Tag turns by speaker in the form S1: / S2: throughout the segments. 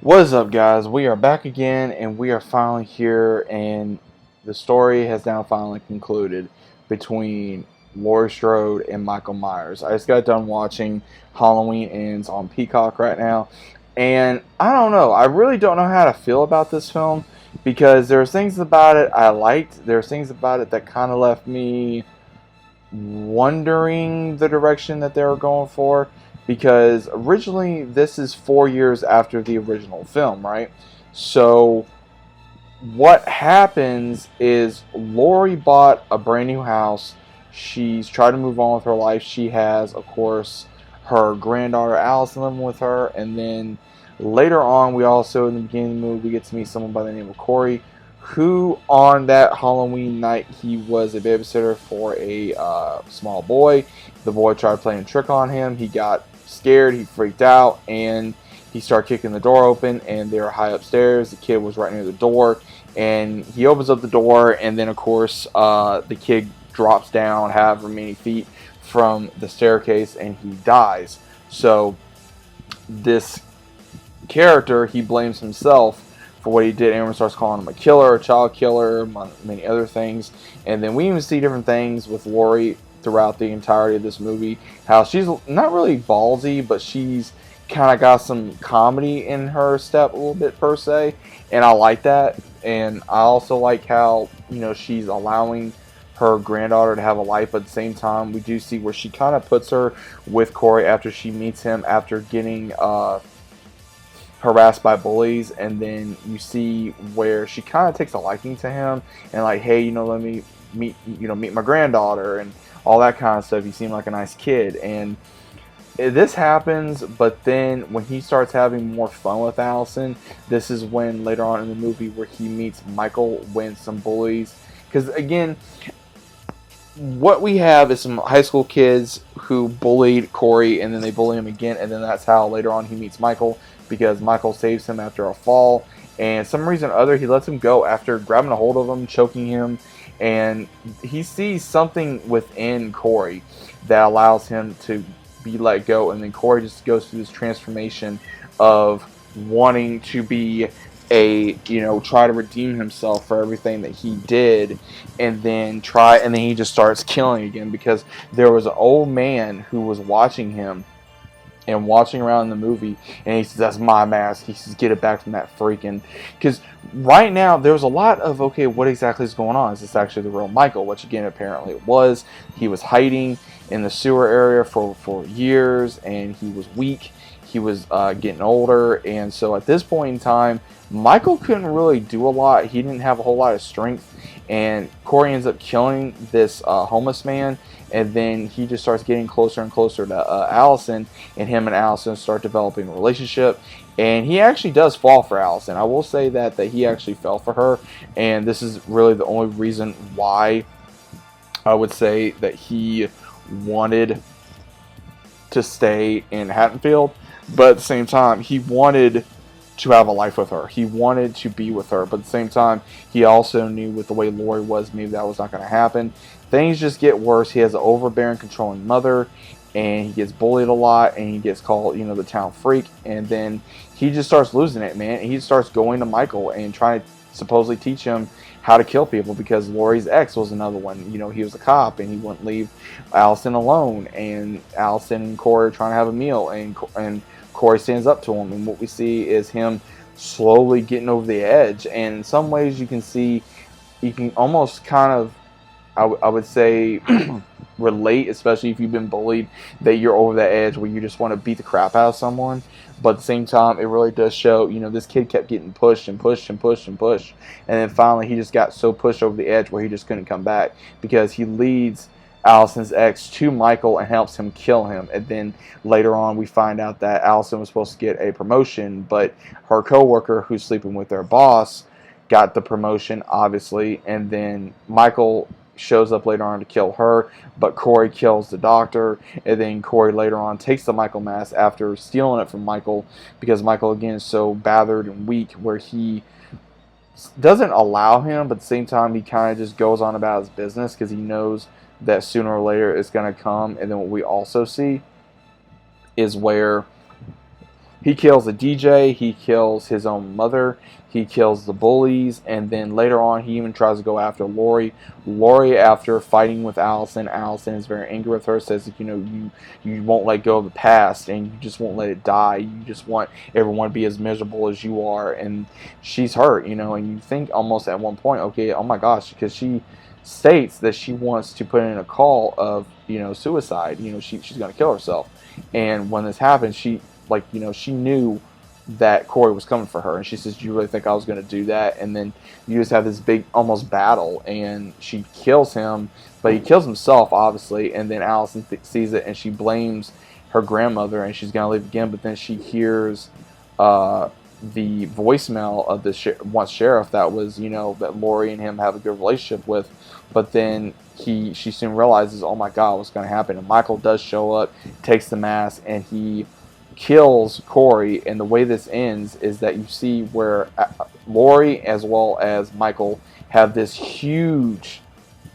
S1: What is up, guys? We are back again, and we are finally here, and the story has now finally concluded between Laurie Strode and Michael Myers. I just got done watching Halloween Ends on Peacock right now, and I don't know. I really don't know how to feel about this film because there's things about it I liked. There's things about it that kind of left me wondering the direction that they were going for, because originally this is 4 years after the original film, right? So what happens is Laurie bought a brand new house. She's tried to move on with her life. She has, of course, her granddaughter Allison living with her, and then later on, we also in the beginning of the movie we get to meet someone by the name of Corey, who on that Halloween night he was a babysitter for a small boy. The boy tried playing a trick on him. He got scared. He freaked out, and he started kicking the door open. And they were high upstairs. The kid was right near the door, and he opens up the door, and then of course the kid drops down however many feet from the staircase, and he dies. So this character, he blames himself for what he did. Everyone starts calling him a killer, a child killer, many other things. And then we even see different things with Laurie throughout the entirety of this movie. How she's not really ballsy, but she's kind of got some comedy in her step a little bit per se. And I like that. And I also like how, she's allowing her granddaughter to have a life, but at the same time, we do see where she kind of puts her with Corey after she meets him after getting harassed by bullies, and then you see where she kind of takes a liking to him and like, hey, let me meet my granddaughter and all that kind of stuff. You seem like a nice kid, and this happens. But then when he starts having more fun with Allison, this is when later on in the movie where he meets Michael when some bullies, because again, what we have is some high school kids who bullied Corey, and then they bully him again, and then that's how later on he meets Michael, because Michael saves him after a fall, and some reason or other he lets him go after grabbing a hold of him, choking him, and he sees something within Corey that allows him to be let go, and then Corey just goes through this transformation of wanting to be try to redeem himself for everything that he did, and then he just starts killing again, because there was an old man who was watching him and watching around in the movie, and he says, that's my mask. He says, get it back from that freaking, because right now there's a lot of, okay, what exactly is going on? Is this actually the real Michael? Which again, apparently it was. He was hiding in the sewer area for years, and he was weak. He was getting older, and so at this point in time, Michael couldn't really do a lot. He didn't have a whole lot of strength, and Corey ends up killing this homeless man, and then he just starts getting closer and closer to Allison, and him and Allison start developing a relationship, and he actually does fall for Allison. I will say that he actually fell for her, and this is really the only reason why I would say that he wanted to stay in Haddonfield, but at the same time, he wanted to have a life with her. He wanted to be with her, but at the same time, he also knew with the way Laurie was, maybe that was not going to happen. Things just get worse. He has an overbearing, controlling mother, and he gets bullied a lot, and he gets called, the town freak, and then he just starts losing it, man. He starts going to Michael and trying to supposedly teach him how to kill people, because Laurie's ex was another one. He was a cop, and he wouldn't leave Allison alone, and Allison and Corey are trying to have a meal, and Corey stands up to him, and what we see is him slowly getting over the edge. And in some ways, you can almost kind of, I would say, relate, especially if you've been bullied, that you're over that edge where you just want to beat the crap out of someone. But at the same time, it really does show, this kid kept getting pushed and pushed and pushed and pushed. And then finally, he just got so pushed over the edge where he just couldn't come back, because he leads Allison's ex to Michael and helps him kill him. And then later on, we find out that Allison was supposed to get a promotion, but her coworker who's sleeping with their boss got the promotion, obviously. And then Michael shows up later on to kill her, but Corey kills the doctor, and then Corey later on takes the Michael mask after stealing it from Michael, because Michael again is so battered and weak where he doesn't allow him, but at the same time he kind of just goes on about his business, because he knows that sooner or later it's going to come. And then what we also see is where He kills a DJ, he kills his own mother, he kills the bullies, and then later on he even tries to go after Laurie. Laurie, after fighting with Allison, Allison is very angry with her, says that you won't let go of the past and you just won't let it die. You just want everyone to be as miserable as you are, and she's hurt, and you think almost at one point, okay, oh my gosh, because she states that she wants to put in a call of suicide. She's going to kill herself, and when this happens, she knew that Corey was coming for her, and she says, "Do you really think I was going to do that?" And then you just have this big almost battle, and she kills him, but he kills himself obviously, and then Allison sees it and she blames her grandmother, and she's going to leave again, but then she hears uh, the voicemail of the once sheriff that was that Laurie and him have a good relationship with, but then she soon realizes, oh my god, what's going to happen? And Michael does show up, takes the mask, and he kills Corey. And the way this ends is that you see where Laurie as well as Michael have this huge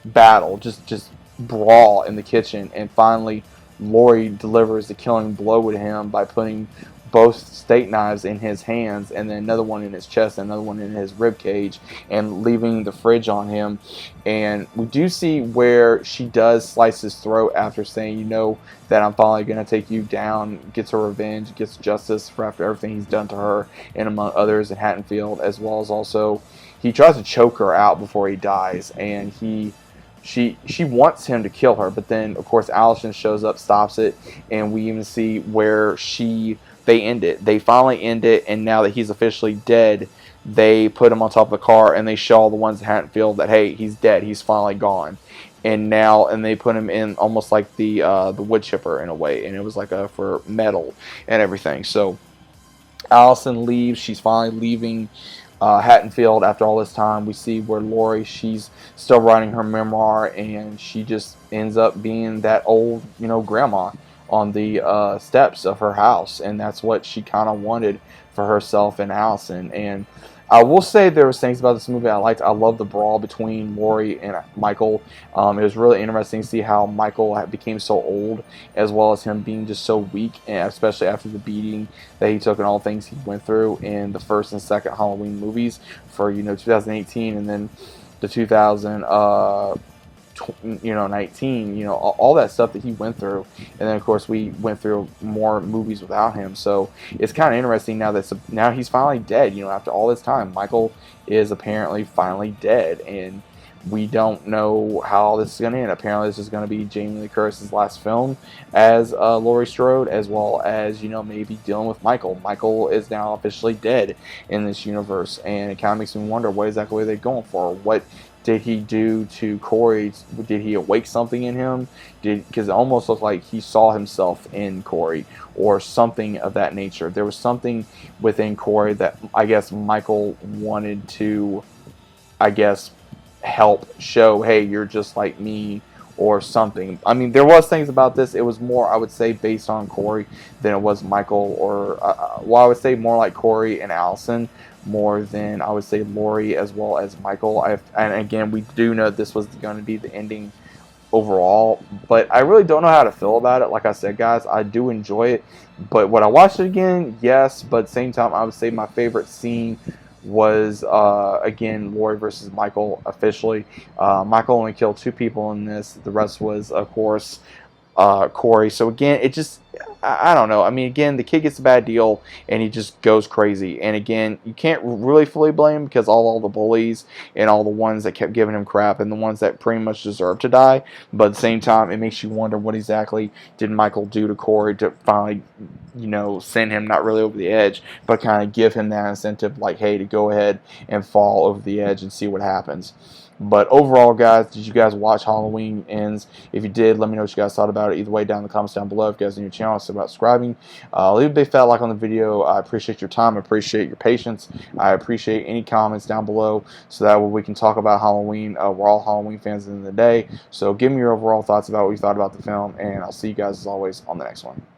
S1: battle, just brawl in the kitchen, and finally Laurie delivers the killing blow to him by putting both steak knives in his hands, and then another one in his chest, and another one in his rib cage, and leaving the fridge on him. And we do see where she does slice his throat after saying, that I'm finally going to take you down, gets her revenge, gets justice for after everything he's done to her, and among others in Haddonfield, as well as also he tries to choke her out before he dies, and she wants him to kill her, but then of course Allison shows up, stops it, and we even see where they end it. They finally end it, and now that he's officially dead, they put him on top of the car, and they show all the ones in Haddonfield that, hey, he's dead, he's finally gone. And they put him in almost like the wood chipper in a way, and it was like for metal and everything. So Allison leaves. She's finally leaving Haddonfield after all this time. We see where Laurie, she's still writing her memoir, and she just ends up being that old, grandma on the steps of her house, and that's what she kind of wanted for herself and Allison. And I will say there was things about this movie I liked. I love the brawl between Laurie and Michael. It was really interesting to see how Michael became so old, as well as him being just so weak, and especially after the beating that he took and all the things he went through in the first and second Halloween movies for 2018, and then the 2019, all that stuff that he went through, and then of course we went through more movies without him. So it's kind of interesting now he's finally dead. After all this time, Michael is apparently finally dead, and we don't know how this is going to end. Apparently, this is going to be Jamie Lee Curtis's last film as Laurie Strode, as well as maybe dealing with Michael. Michael is now officially dead in this universe, and it kind of makes me wonder what exactly are they going for. What did he do to Corey? Did he awake something in him? Because it almost looked like he saw himself in Corey or something of that nature. There was something within Corey that I guess Michael wanted to, help show, hey, you're just like me, or something. I mean, there was things about this. It was more, I would say, based on Corey than it was Michael, or I would say more like Corey and Allison, more than I would say Laurie as well as Michael. And again, we do know this was going to be the ending overall, but I really don't know how to feel about it. Like I said, guys, I do enjoy it, but would I watch it again? Yes, but at the same time, I would say my favorite scene was again Laurie versus Michael. Officially, Michael only killed 2 people in this. The rest was, of course, Corey. So again, it just, I don't know. I mean, again, the kid gets a bad deal and he just goes crazy. And again, you can't really fully blame him because all the bullies and all the ones that kept giving him crap and the ones that pretty much deserve to die. But at the same time, it makes you wonder what exactly did Michael do to Corey to finally, send him not really over the edge, but kind of give him that incentive, like, hey, to go ahead and fall over the edge and see what happens. But overall, guys, did you guys watch Halloween Ends? If you did, let me know what you guys thought about it. Either way, down in the comments down below. If you guys are new to the channel, so about subscribing. Leave a big fat like on the video. I appreciate your time. I appreciate your patience. I appreciate any comments down below, so that way we can talk about Halloween. We're all Halloween fans at the end of the day. So give me your overall thoughts about what you thought about the film, and I'll see you guys as always on the next one.